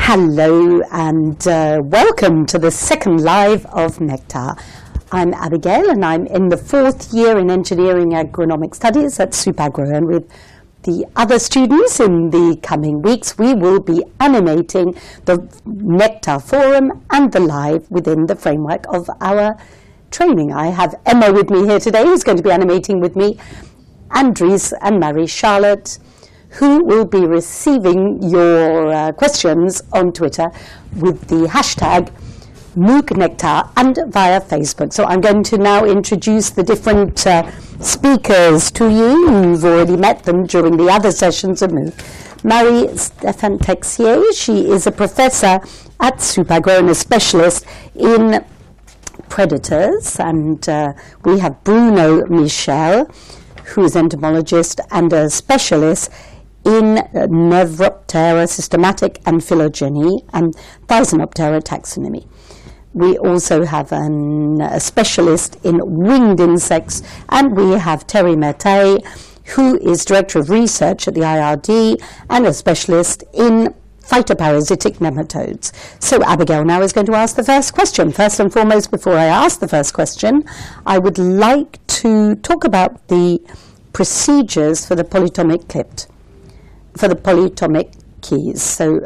Hello and welcome to the second live of Nectar. I'm Abigail and I'm in the fourth year in Engineering Agronomic Studies at SupAgro, and with the other students in the coming weeks we will be animating the Nectar Forum and the live within the framework of our training. I have Emma with me here today who's going to be animating with me, Andres and Marie-Charlotte, who will be receiving your questions on Twitter with the hashtag Mooc Nectar and via Facebook. So I'm going to now introduce the different speakers to you. You've already met them during the other sessions of Mooc. Marie-Stéphane Texier, she is a professor at SupAgro and a specialist in predators. And we have Bruno Michel, who is entomologist and a specialist in Nevroptera systematic and phylogeny and Thysanoptera taxonomy. We also have a specialist in winged insects, and we have Terry Merte, who is Director of Research at the IRD and a specialist in phytoparasitic nematodes. So Abigail now is going to ask the first question. First and foremost, before I ask the first question, I would like to talk about the procedures for the polytomic keys. So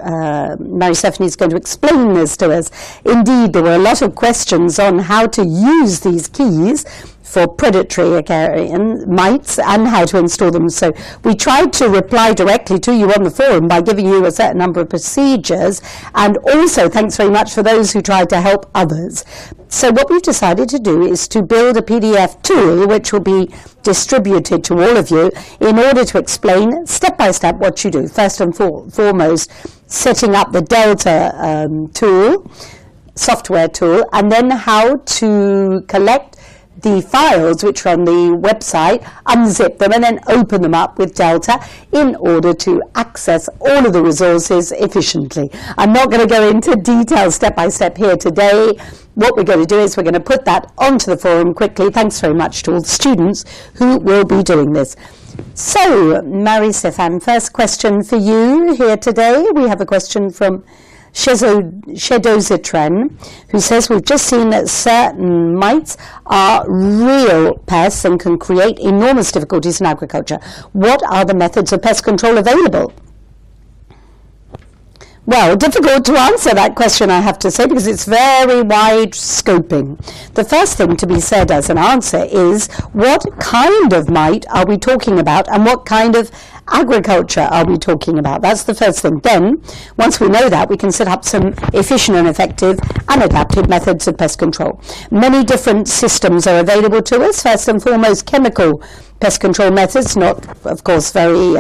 Marie-Stéphane is going to explain this to us. Indeed, there were a lot of questions on how to use these keys for predatory acarian mites and how to install them. So we tried to reply directly to you on the forum by giving you a certain number of procedures, and also thanks very much for those who tried to help others. So what we've decided to do is to build a PDF tool which will be distributed to all of you in order to explain step by step what you do. First and foremost, setting up the Delta software tool, and then how to collect the files which are on the website, unzip them and then open them up with Delta in order to access all of the resources efficiently. I'm not going to go into detail step by step here today. What we're going to do is we're going to put that onto the forum quickly. Thanks very much to all the students who will be doing this. So, Marie-Stéphane, first question for you here today. We have a question from Shedozitren, who says, we've just seen that certain mites are real pests and can create enormous difficulties in agriculture. What are the methods of pest control available? Well, difficult to answer that question, I have to say, because it's very wide scoping. The first thing to be said as an answer is, what kind of mite are we talking about, and what kind of agriculture are we talking about? That's the first thing. Then, once we know that, we can set up some efficient and effective and adaptive methods of pest control. Many different systems are available to us. First and foremost, chemical pest control methods, not, of course, very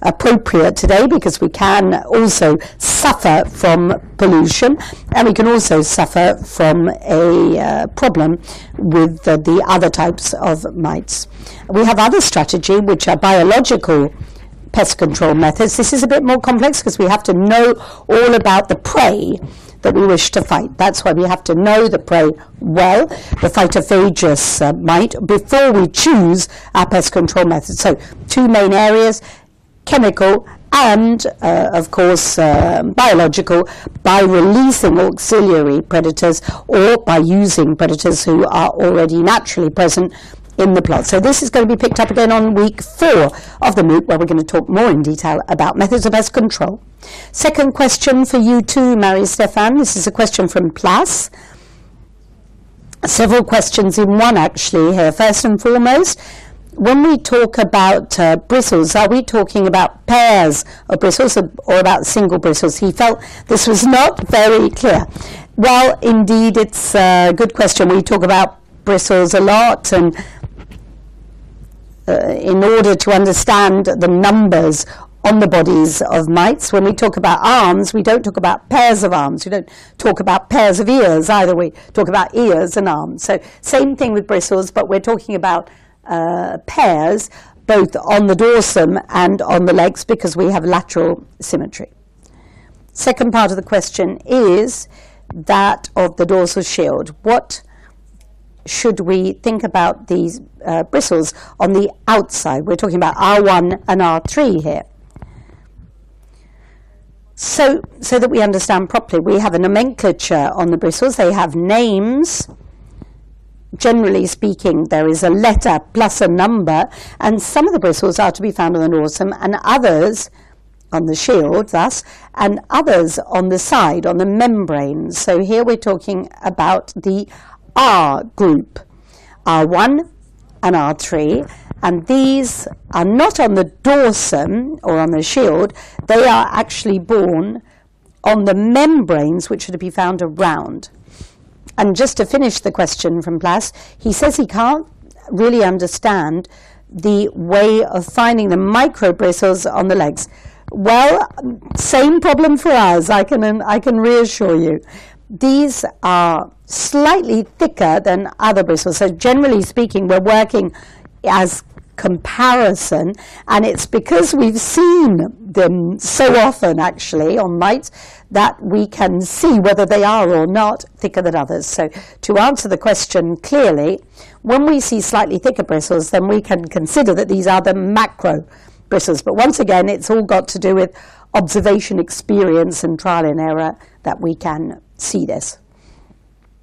appropriate today, because we can also suffer from pollution, and we can also suffer from a problem with the other types of mites. We have other strategy, which are biological pest control methods. This is a bit more complex because we have to know all about the prey that we wish to fight. That's why we have to know the prey well, the phytophagous mite, before we choose our pest control methods. So two main areas, chemical and, of course, biological, by releasing auxiliary predators or by using predators who are already naturally present in the plot. So this is going to be picked up again on week 4 of the Mooc, where we're going to talk more in detail about methods of pest control. Second question for you too, Marie-Stéphane. This is a question from Plas. Several questions in one actually here. First and foremost, when we talk about bristles, are we talking about pairs of bristles or about single bristles? He felt this was not very clear. Well, indeed, it's a good question. We talk about bristles a lot, and in order to understand the numbers on the bodies of mites, when we talk about arms, we don't talk about pairs of arms. We don't talk about pairs of ears either. We talk about ears and arms. So same thing with bristles, but we're talking about pairs both on the dorsum and on the legs, because we have lateral symmetry. Second part of the question is that of the dorsal shield. What should we think about these bristles on the outside? We're talking about R1 and R3 here. So that we understand properly, we have a nomenclature on the bristles. They have names. Generally speaking, there is a letter plus a number, and some of the bristles are to be found on the dorsum, and others on the shield, thus, and others on the side, on the membrane. So here we're talking about the R group, R1 and R3, and these are not on the dorsum or on the shield. They are actually born on the membranes, which are to be found around. And just to finish the question from Plas, he says he can't really understand the way of finding the microbristles on the legs. Well, same problem for us, I can reassure you. These are slightly thicker than other bristles. So generally speaking, we're working as comparison, and it's because we've seen them so often actually on mites that we can see whether they are or not thicker than others. So to answer the question clearly, when we see slightly thicker bristles, then we can consider that these are the macro bristles. But once again, it's all got to do with observation, experience, and trial and error that we can see this.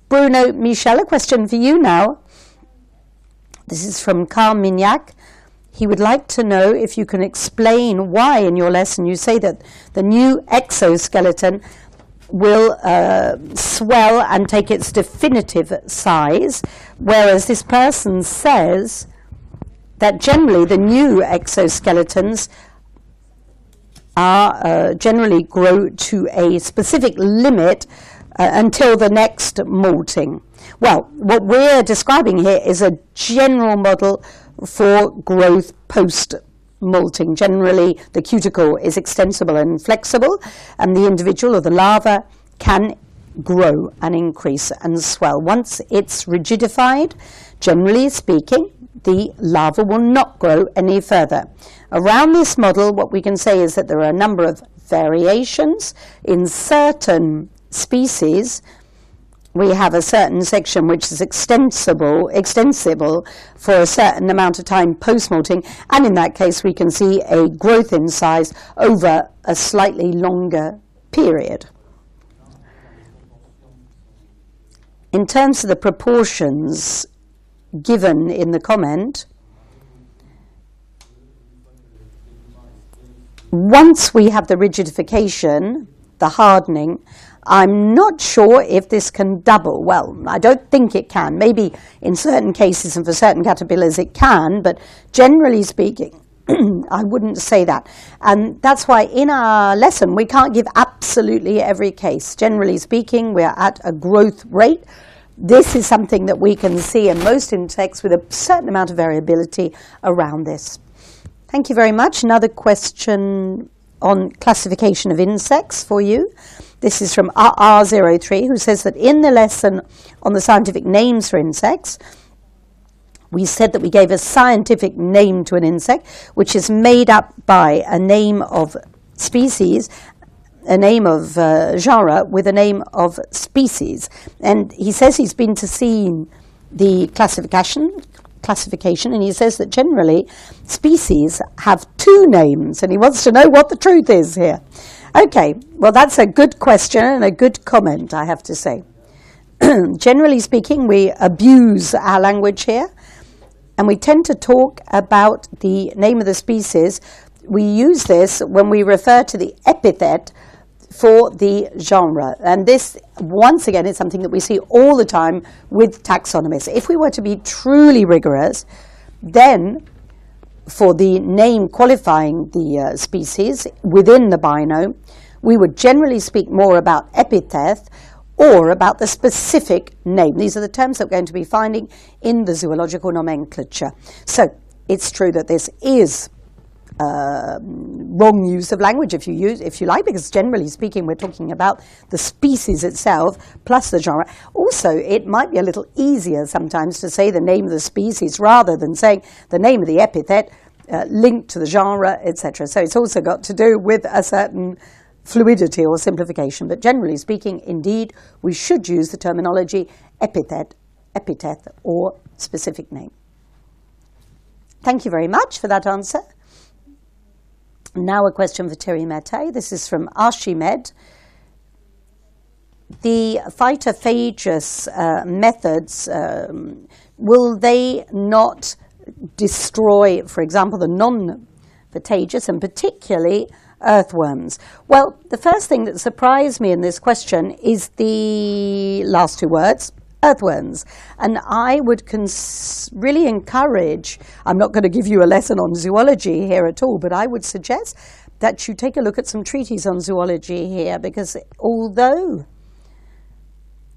Bruno Michel, a question for you now. This is from Carl Mignac. He would like to know if you can explain why in your lesson you say that the new exoskeleton will swell and take its definitive size, whereas this person says that generally the new exoskeletons are generally grow to a specific limit until the next molting. Well, what we're describing here is a general model for growth post-molting. Generally, the cuticle is extensible and flexible, and the individual or the larva can grow and increase and swell. Once it's rigidified, generally speaking, the larva will not grow any further. Around this model, what we can say is that there are a number of variations. In certain species, we have a certain section which is extensible for a certain amount of time post-molting, and in that case we can see a growth in size over a slightly longer period. In terms of the proportions given in the comment, once we have the rigidification, the hardening, I'm not sure if this can double. Well, I don't think it can. Maybe in certain cases and for certain caterpillars it can, but generally speaking, I wouldn't say that. And that's why in our lesson we can't give absolutely every case. Generally speaking, we're at a growth rate. This is something that we can see in most insects with a certain amount of variability around this. Thank you very much. Another question on classification of insects for you. This is from RR03, who says that in the lesson on the scientific names for insects, we said that we gave a scientific name to an insect, which is made up by a name of species, a name of genre, with a name of species. And he says he's been to see the classification, and he says that generally species have two names, and he wants to know what the truth is here. Okay, well, that's a good question and a good comment, I have to say. Generally speaking, we abuse our language here, and we tend to talk about the name of the species. We use this when we refer to the epithet for the genre. And this, once again, is something that we see all the time with taxonomists. If we were to be truly rigorous, then for the name qualifying the species within the binome, we would generally speak more about epithet or about the specific name. These are the terms that we're going to be finding in the zoological nomenclature. So it's true that this is wrong use of language, if you like, because generally speaking we're talking about the species itself plus the genre. Also, it might be a little easier sometimes to say the name of the species rather than saying the name of the epithet linked to the genre, etc. So it's also got to do with a certain fluidity or simplification. But generally speaking, indeed, we should use the terminology epithet, or specific name. Thank you very much for that answer. Now a question for Thierry Mette. This is from Archimed. The phytophagous methods, will they not destroy, for example, the non-phytaceous and particularly earthworms? Well, the first thing that surprised me in this question is the last two words, earthworms. And I would really encourage, I'm not going to give you a lesson on zoology here at all, but I would suggest that you take a look at some treatises on zoology here, because although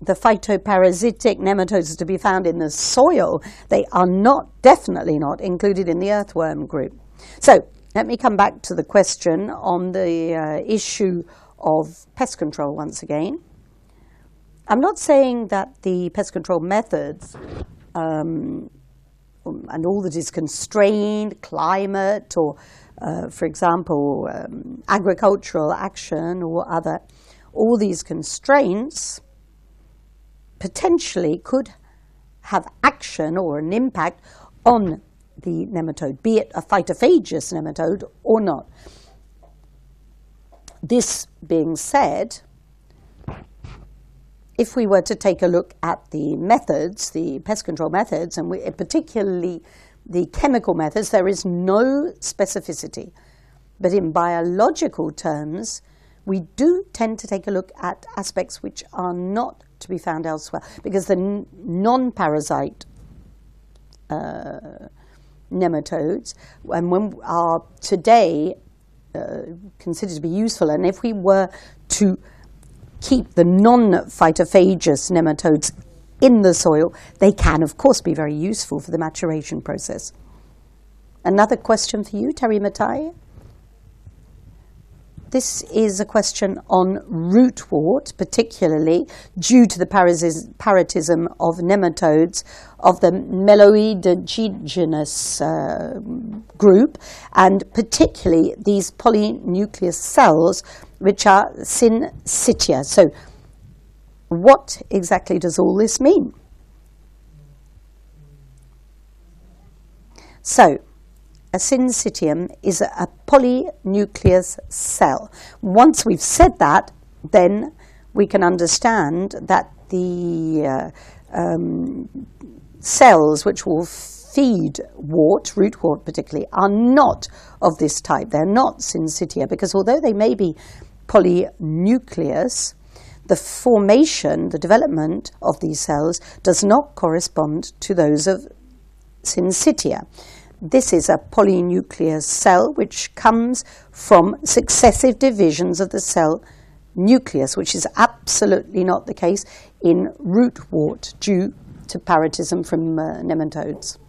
the phytoparasitic nematodes are to be found in the soil, they are definitely not included in the earthworm group. So let me come back to the question on the issue of pest control once again. I'm not saying that the pest control methods and all that is constrained, climate or, for example, agricultural action or other, all these constraints potentially could have action or an impact on the nematode, be it a phytophagous nematode or not. This being said, if we were to take a look at the methods, the pest control methods, and particularly the chemical methods, there is no specificity. But in biological terms, we do tend to take a look at aspects which are not to be found elsewhere, because the non-parasite nematodes are today considered to be useful, and if we were to keep the non-phytophagous nematodes in the soil, they can, of course, be very useful for the maturation process. Another question for you, Thierry Mette. This is a question on rootwort, particularly due to the parasitism of nematodes of the meloidogenous group, and particularly these polynucleus cells, which are syncytia. So what exactly does all this mean? So a syncytium is a polynucleus cell. Once we've said that, then we can understand that the cells which will feed rootwort particularly, are not of this type. They're not syncytia, because although they may be polynucleus, the formation, the development of these cells does not correspond to those of syncytia. This is a polynucleus cell which comes from successive divisions of the cell nucleus, which is absolutely not the case in rootwort due to parasitism from nematodes.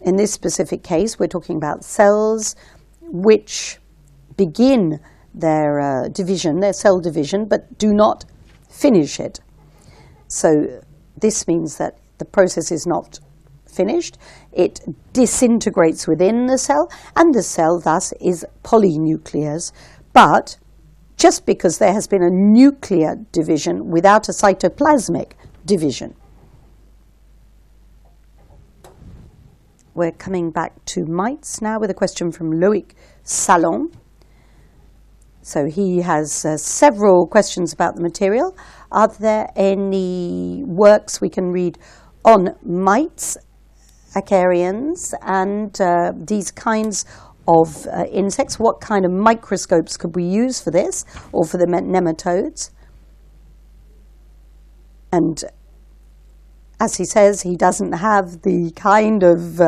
In this specific case, we're talking about cells which begin their division, their cell division, but do not finish it. So this means that the process is not finished. It disintegrates within the cell, and the cell thus is polynucleus. But just because there has been a nuclear division without a cytoplasmic division. We're coming back to mites now with a question from Loïc Salon. So he has several questions about the material. Are there any works we can read on mites, acarians, and these kinds of insects? What kind of microscopes could we use for this, or for the nematodes? And as he says, he doesn't have the kind of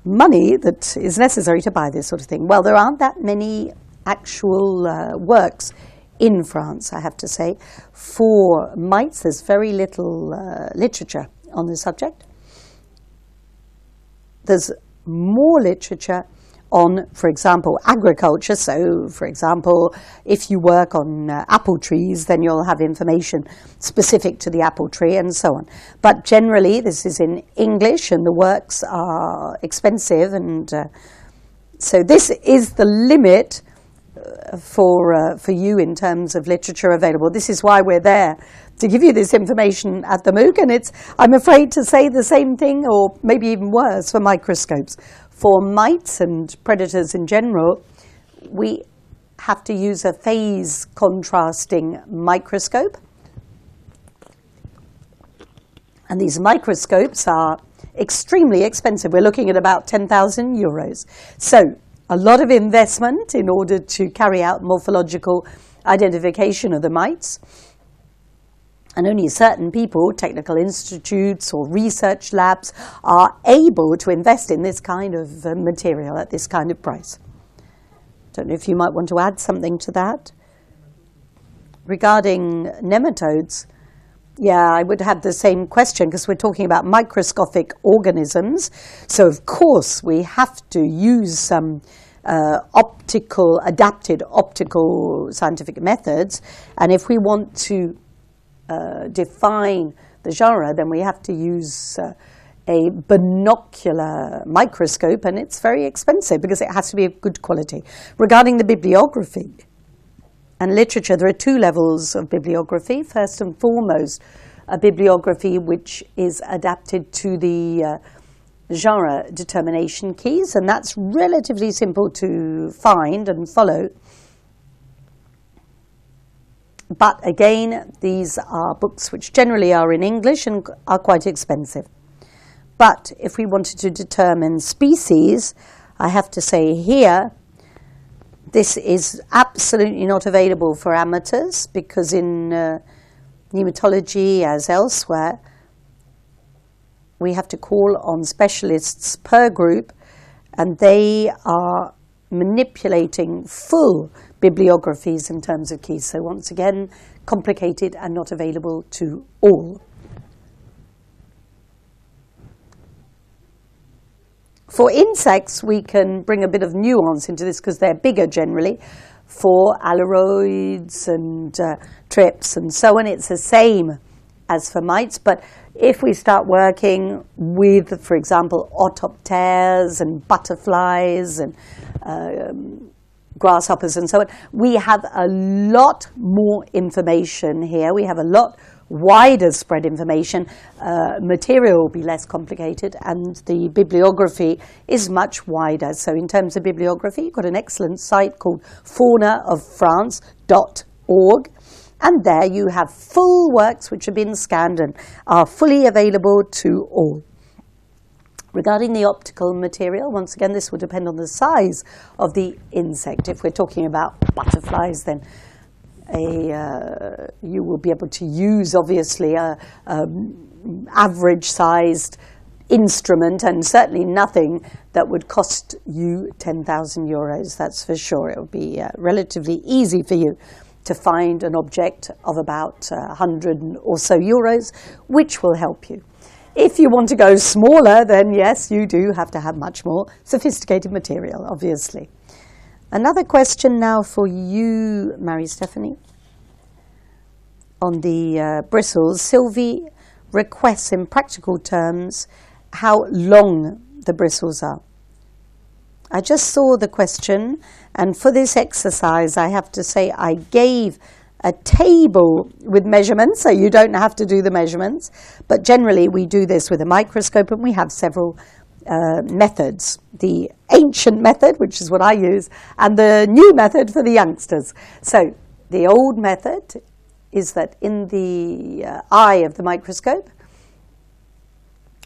money that is necessary to buy this sort of thing. Well, there aren't that many actual works in France, I have to say. For mites, there's very little literature on the subject. There's more literature on, for example, agriculture. So, for example, if you work on apple trees, then you'll have information specific to the apple tree and so on. But generally, this is in English, and the works are expensive. And so this is the limit for you in terms of literature available. This is why we're there, to give you this information at the Mooc, and it's, I'm afraid to say the same thing, or maybe even worse, for microscopes. For mites and predators in general, we have to use a phase contrasting microscope. And these microscopes are extremely expensive. We're looking at about 10,000 euros. So a lot of investment in order to carry out morphological identification of the mites. And only certain people, technical institutes or research labs, are able to invest in this kind of material at this kind of price. Don't know if you might want to add something to that. Regarding nematodes, yeah, I would have the same question because we're talking about microscopic organisms. So, of course, we have to use some adapted optical scientific methods. And if we want to define the genre, then we have to use a binocular microscope, and it's very expensive because it has to be of good quality. Regarding the bibliography and literature, there are two levels of bibliography. First and foremost, a bibliography which is adapted to the genre determination keys, and that's relatively simple to find and follow. But again, these are books which generally are in English and are quite expensive. But if we wanted to determine species, I have to say here, this is absolutely not available for amateurs because in nematology, as elsewhere, we have to call on specialists per group, and they are manipulating full bibliographies in terms of keys. So once again, complicated and not available to all. For insects, we can bring a bit of nuance into this because they're bigger generally. For alluroids and trips and so on, it's the same as for mites. But if we start working with, for example, autopteres and butterflies and grasshoppers and so on, we have a lot more information here. We have a lot wider spread information. Material will be less complicated, and the bibliography is much wider. So in terms of bibliography, you've got an excellent site called faunaoffrance.org, and there you have full works which have been scanned and are fully available to all. Regarding the optical material, once again, this will depend on the size of the insect. If we're talking about butterflies, then you will be able to use, obviously, a average-sized instrument, and certainly nothing that would cost you 10,000 euros, that's for sure. It will be relatively easy for you to find an object of about 100 or so euros, which will help you. If you want to go smaller, then yes, you do have to have much more sophisticated material, obviously. Another question now for you, Marie-Stéphanie, on the bristles. Sylvie requests in practical terms how long the bristles are. I just saw the question, and for this exercise, I have to say I gave a table with measurements, so you don't have to do the measurements. But generally, we do this with a microscope, and we have several methods. The ancient method, which is what I use, and the new method for the youngsters. So the old method is that in the eye of the microscope,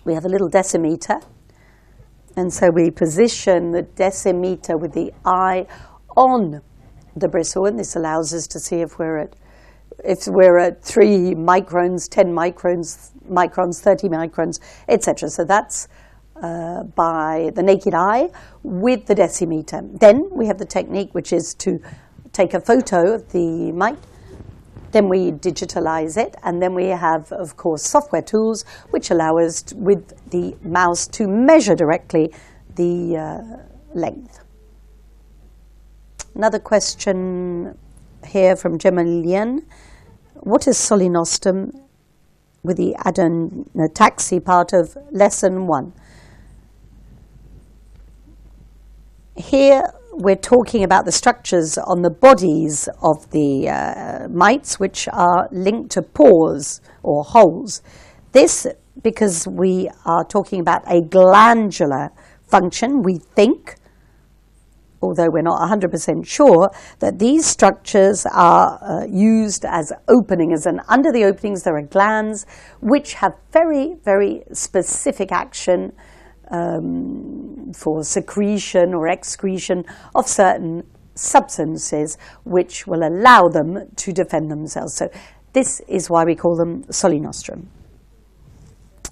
we have a little decimeter. And so we position the decimeter with the eye on the bristle, and this allows us to see if we're at 3 microns, 10 microns, 30 microns, etc. So that's by the naked eye with the decimeter. Then we have the technique which is to take a photo of the mite, then we digitalize it, and then we have, of course, software tools which allow us with the mouse to measure directly the length. Another question here from Gemma Lilian. What is solenostom with the adenotaxy part of lesson 1? Here we're talking about the structures on the bodies of the mites, which are linked to pores or holes. This, because we are talking about a glandular function, we think, although we're not 100% sure, that these structures are used as openings, and under the openings there are glands which have very, very specific action for secretion or excretion of certain substances which will allow them to defend themselves. So this is why we call them solenostrum.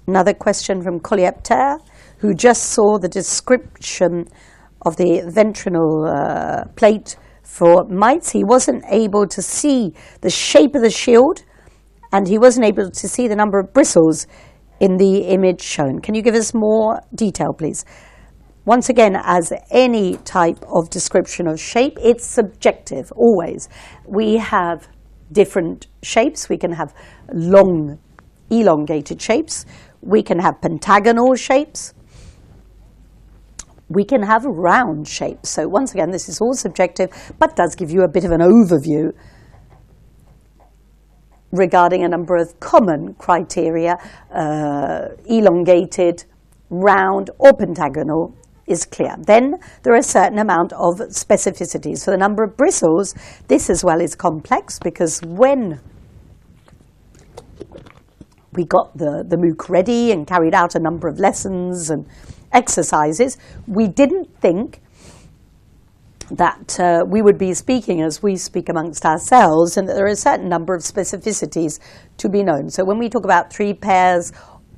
Another question from Coleoptère, who just saw the description of the ventral plate for mites. He wasn't able to see the shape of the shield, and he wasn't able to see the number of bristles in the image shown. Can you give us more detail, please? Once again, as any type of description of shape, it's subjective, always. We have different shapes. We can have long, elongated shapes. We can have pentagonal shapes. We can have round shapes. So once again, this is all subjective, but does give you a bit of an overview regarding a number of common criteria. Elongated, round, or pentagonal is clear. Then there are a certain amount of specificities. For the number of bristles, this as well is complex, because when we got the Mooc ready and carried out a number of lessons and exercises, we didn't think that we would be speaking as we speak amongst ourselves, and that there are a certain number of specificities to be known. So when we talk about 3 pairs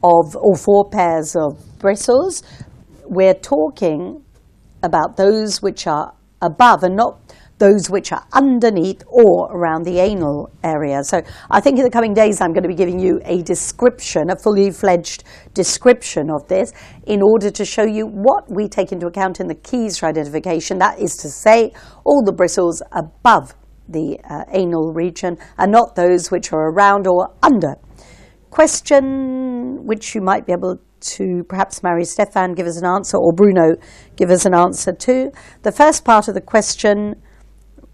of, or 4 pairs of bristles, we're talking about those which are above and not those which are underneath or around the anal area. So I think in the coming days I'm going to be giving you a description, a fully fledged description of this, in order to show you what we take into account in the keys for identification. That is to say, all the bristles above the anal region and not those which are around or under. Question which you might be able to perhaps Marie-Stéphane give us an answer, or Bruno give us an answer to. The first part of the question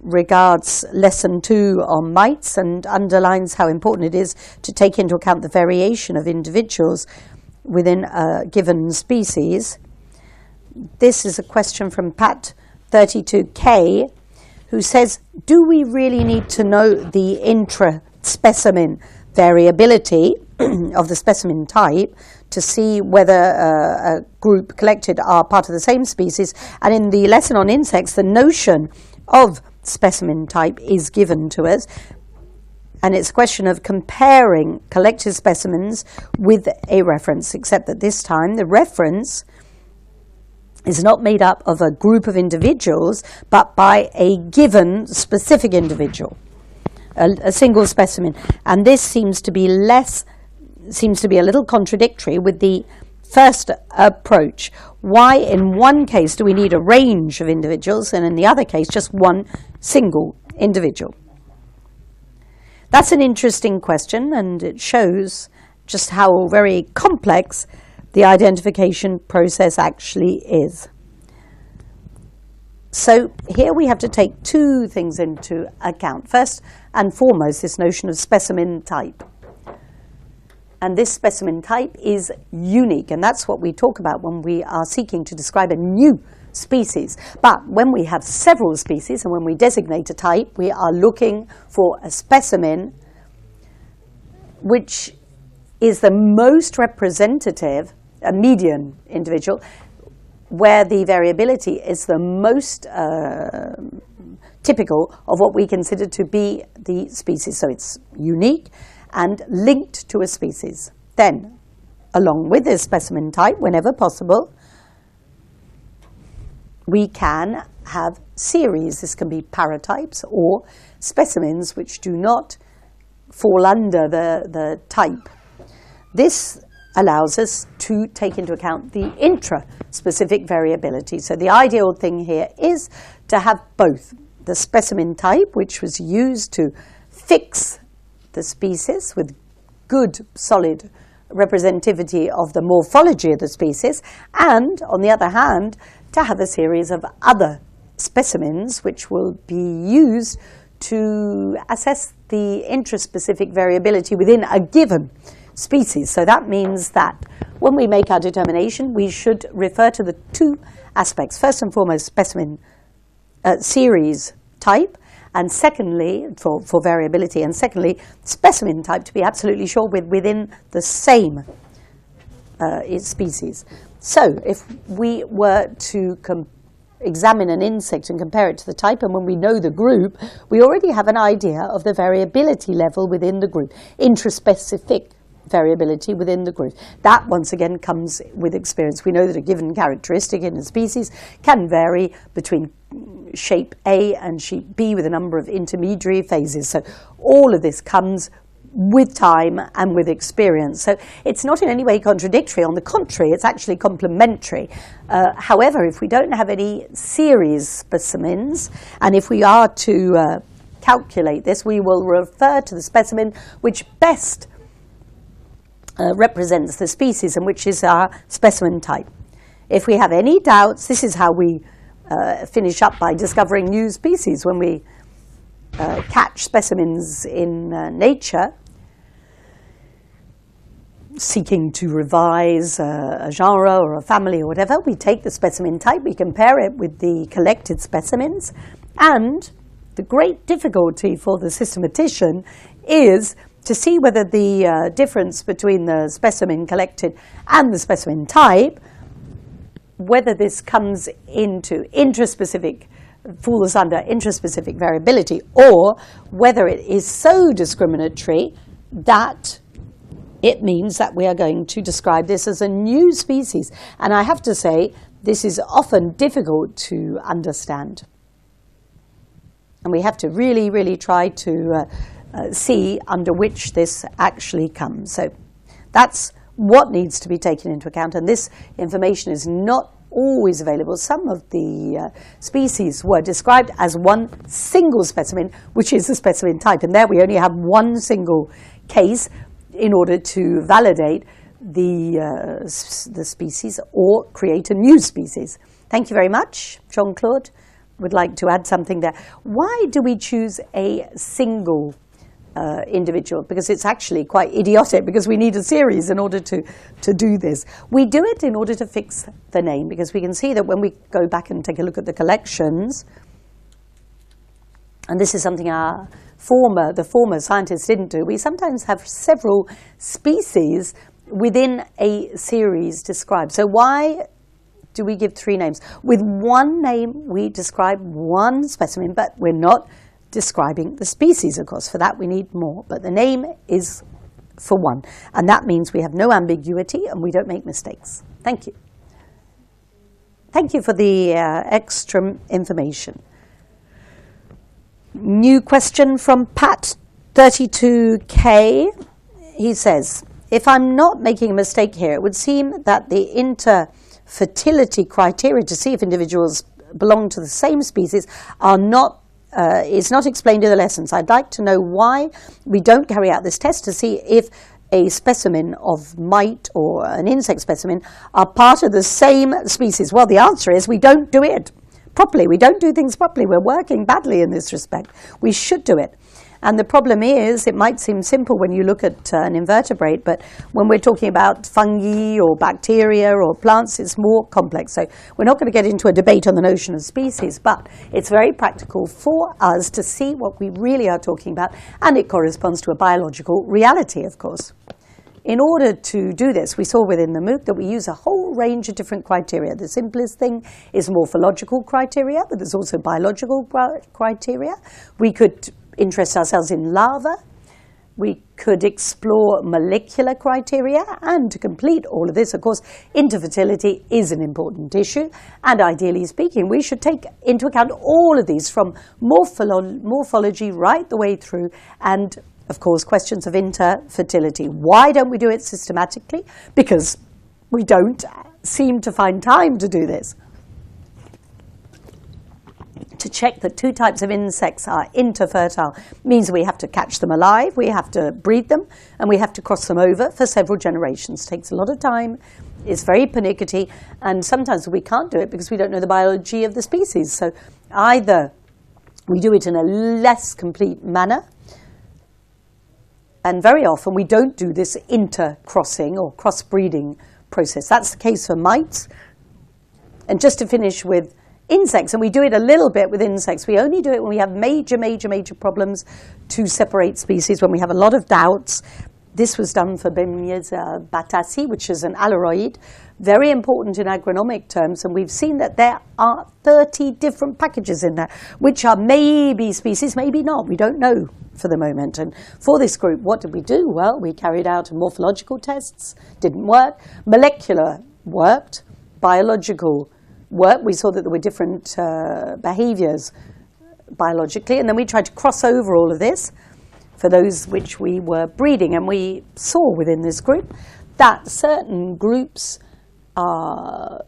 regards lesson 2 on mites and underlines how important it is to take into account the variation of individuals within a given species. This is a question from Pat32K, who says, do we really need to know the intra-specimen variability of the specimen type to see whether a group collected are part of the same species? And in the lesson on insects, the notion of specimen type is given to us, and it's a question of comparing collected specimens with a reference, except that this time the reference is not made up of a group of individuals, but by a given specific individual, a single specimen. And this seems to be a little contradictory with the first approach. Why in one case do we need a range of individuals, and in the other case just one single individual? That's an interesting question, and it shows just how very complex the identification process actually is. So here we have to take 2 things into account. First and foremost, this notion of specimen type. And this specimen type is unique, and that's what we talk about when we are seeking to describe a new species. But when we have several species and when we designate a type, we are looking for a specimen which is the most representative, a median individual, where the variability is the most typical of what we consider to be the species. So it's unique and linked to a species. Then, along with this specimen type, whenever possible, we can have series. This can be paratypes or specimens which do not fall under the type. This allows us to take into account the intra-specific variability. So the ideal thing here is to have both the specimen type, which was used to fix the species with good, solid representativity of the morphology of the species, and, on the other hand, to have a series of other specimens which will be used to assess the intraspecific variability within a given species. So that means that when we make our determination, we should refer to the 2 aspects. First and foremost, specimen series type, and secondly, for variability, and secondly, specimen type, to be absolutely sure within the same species. So if we were to examine an insect and compare it to the type, and when we know the group, we already have an idea of the variability level within the group, intraspecific variability within the group. That, once again, comes with experience. We know that a given characteristic in a species can vary between shape A and shape B with a number of intermediary phases. So all of this comes with time and with experience. So it's not in any way contradictory. On the contrary, it's actually complementary. However, if we don't have any series specimens, and if we are to calculate this, we will refer to the specimen which best represents the species and which is our specimen type. If we have any doubts, this is how we finish up by discovering new species. When we catch specimens in nature, seeking to revise a genre or a family or whatever, we take the specimen type, we compare it with the collected specimens, and the great difficulty for the systematician is to see whether the difference between the specimen collected and the specimen type, whether this comes into falls under intraspecific variability, or whether it is so discriminatory that it means that we are going to describe this as a new species. And I have to say, this is often difficult to understand. And we have to really, really try to see under which this actually comes. So that's what needs to be taken into account. And this information is not always available. Some of the species were described as one single specimen, which is the specimen type. And there we only have one single case in order to validate the species or create a new species. Thank you very much. Jean-Claude would like to add something there. Why do we choose a single individual? Because it's actually quite idiotic, because we need a series in order to do this. We do it in order to fix the name, because we can see that when we go back and take a look at the collections, and this is something the former scientists didn't do, we sometimes have several species within a series described. So why do we give three names? With one name, we describe one specimen, but we're not describing the species, of course. For that, we need more. But the name is for one. And that means we have no ambiguity and we don't make mistakes. Thank you. Thank you for the extra information. New question from Pat32K. He says, if I'm not making a mistake here, it would seem that the interfertility criteria to see if individuals belong to the same species is not explained in the lessons. I'd like to know why we don't carry out this test to see if a specimen of mite or an insect specimen are part of the same species. Well, the answer is we don't do it properly. We don't do things properly. We're working badly in this respect. We should do it. And the problem is, it might seem simple when you look at an invertebrate, but when we're talking about fungi or bacteria or plants, it's more complex. So we're not going to get into a debate on the notion of species, but it's very practical for us to see what we really are talking about, and it corresponds to a biological reality, of course. In order to do this, we saw within the Mooc that we use a whole range of different criteria. The simplest thing is morphological criteria, but there's also biological criteria. We could interest ourselves in larvae. We could explore molecular criteria, and to complete all of this, of course, interfertility is an important issue, and ideally speaking, we should take into account all of these from morphology right the way through, and of course, questions of interfertility. Why don't we do it systematically? Because we don't seem to find time to do this. To check that two types of insects are interfertile means we have to catch them alive, we have to breed them, and we have to cross them over for several generations. It takes a lot of time, it's very pernickety, and sometimes we can't do it because we don't know the biology of the species. So either we do it in a less complete manner, and very often we don't do this intercrossing or crossbreeding process. That's the case for mites. And just to finish with insects, and we do it a little bit with insects. We only do it when we have major problems to separate species, when we have a lot of doubts. This was done for Bemyza batasi, which is an aleuroid, very important in agronomic terms, and we've seen that there are 30 different packages in there, which are maybe species, maybe not. We don't know for the moment. And for this group, what did we do? Well, we carried out morphological tests, didn't work. Molecular worked. Biological worked. We saw that there were different behaviors biologically, and then we tried to cross over all of this for those which we were breeding, and we saw within this group that certain groups are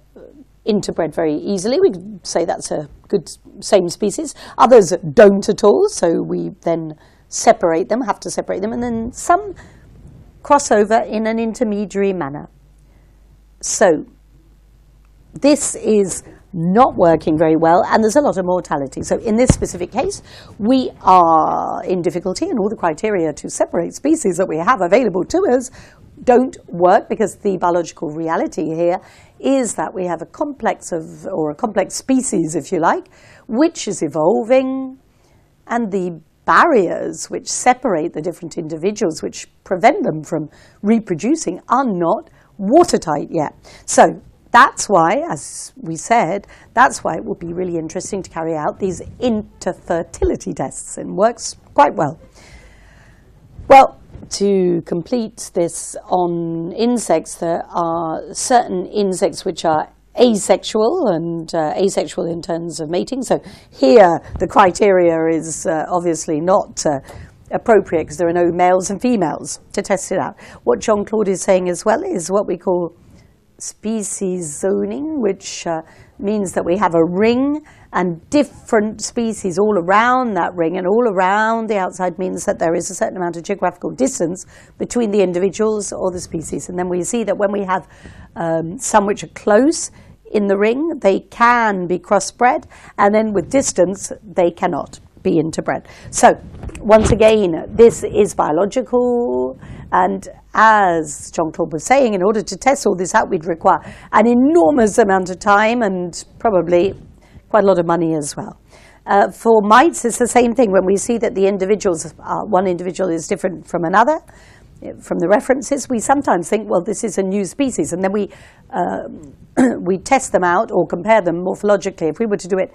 interbred very easily. We could say that's a good same species. Others don't at all, so we then separate them, have to separate them, and then some cross over in an intermediary manner. So this is not working very well, and there's a lot of mortality. So in this specific case, we are in difficulty, and all the criteria to separate species that we have available to us don't work, because the biological reality here is that we have a complex species, if you like, which is evolving, and the barriers which separate the different individuals, which prevent them from reproducing, are not watertight yet. So that's why, as we said, that's why it would be really interesting to carry out these interfertility tests, and works quite well. Well, to complete this on insects, there are certain insects which are asexual, and asexual in terms of mating. So here the criteria is obviously not appropriate, because there are no males and females to test it out. What Jean-Claude is saying as well is what we call species zoning, which means that we have a ring and different species all around that ring, and all around the outside means that there is a certain amount of geographical distance between the individuals or the species. And then we see that when we have some which are close in the ring, they can be crossbred, and then with distance they cannot be interbred. So once again, this is biological, and as Jean-Claude was saying, in order to test all this out, we'd require an enormous amount of time and probably quite a lot of money as well. For mites, it's the same thing. When we see that the individuals, one individual is different from another, from the references, we sometimes think, well, this is a new species, and then we test them out or compare them morphologically. If we were to do it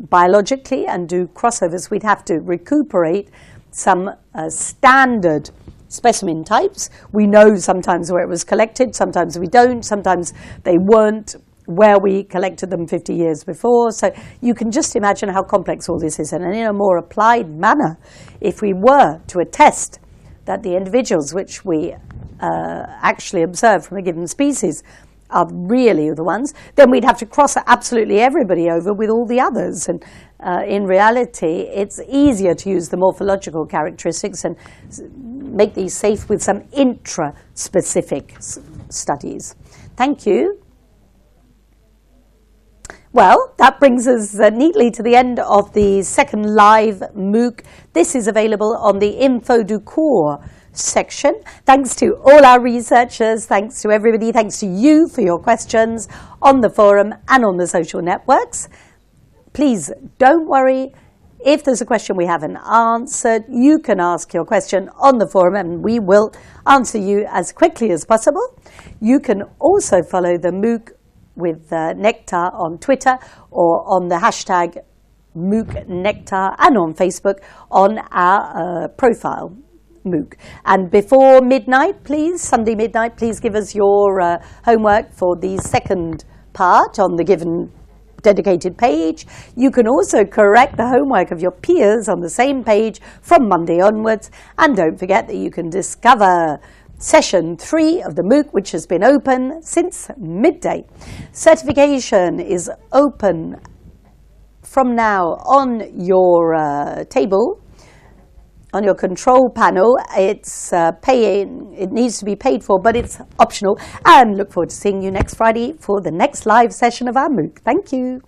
biologically and do crossovers, we'd have to recuperate some standard specimen types. We know sometimes where it was collected, sometimes we don't, sometimes they weren't where we collected them 50 years before. So you can just imagine how complex all this is. And in a more applied manner, if we were to attest that the individuals which we actually observe from a given species are really the ones, then we'd have to cross absolutely everybody over with all the others. And in reality, it's easier to use the morphological characteristics and make these safe with some intra-specific studies. Thank you. Well, that brings us neatly to the end of the second live MOOC. This is available on the Info du Cours section. Thanks to all our researchers, thanks to everybody, thanks to you for your questions on the forum and on the social networks. Please don't worry. If there's a question we haven't answered, you can ask your question on the forum and we will answer you as quickly as possible. You can also follow the MOOC with Nectar on Twitter or on the hashtag Mooc Nectar, and on Facebook on our profile MOOC. And before midnight, please, Sunday midnight, please give us your homework for the second part on the given dedicated page. You can also correct the homework of your peers on the same page from Monday onwards. And don't forget that you can discover Session 3 of the MOOC, which has been open since midday. Certification is open from now on your table, on your control panel. It's it needs to be paid for, but it's optional. And look forward to seeing you next Friday for the next live session of our MOOC. Thank you.